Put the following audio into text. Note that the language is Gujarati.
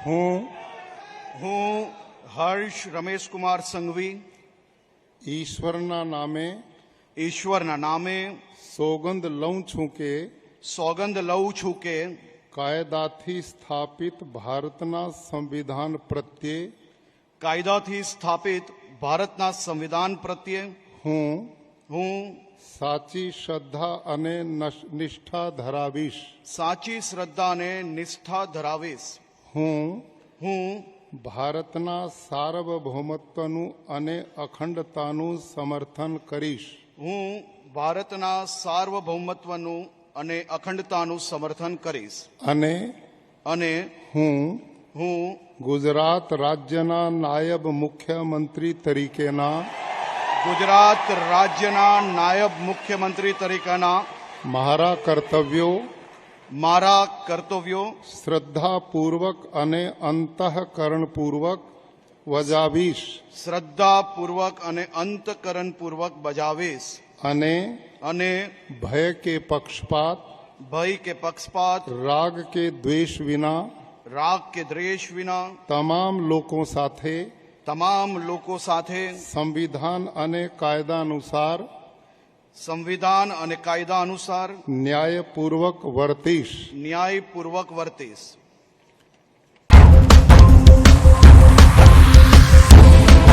હું હર્ષ રમેશકુમાર સંઘવી ઈશ્વરના નામે ઈશ્વરના નામે સોગંદ લઉં છું કે સોગંદ લઉં છું કે કાયદાથી સ્થાપિત ભારતના સંવિધાન પ્રત્યે કાયદાથી સ્થાપિત ભારતના સંવિધાન પ્રત્યે હું સાચી શ્રદ્ધા અને નિષ્ઠા ધરાવીશ. સાચી શ્રદ્ધા અને નિષ્ઠા ધરાવીશ. હું ભારતના સાર્વભૌમત્વનું અને અખંડતાનું સમર્થન કરીશ. હું ભારતના સાર્વભૌમત્વનું અને અખંડતાનું સમર્થન કરીશ. અને હું ગુજરાત રાજ્યના નાયબ મુખ્યમંત્રી તરીકેના ગુજરાત રાજ્યના નાયબ મુખ્યમંત્રી તરીકેના મારા કર્તવ્યો શ્રદ્ધાપૂર્વક અને અંતઃકરણપૂર્વક બજાવીશ. શ્રદ્ધાપૂર્વક અને અંતઃકરણપૂર્વક બજાવીશ. અને ભય કે પક્ષપાત રાગ કે દ્વેષ વિના તમામ લોકો સાથે સંવિધાન અને કાયદા અનુસાર ન્યાયપૂર્વક વર્તીશ.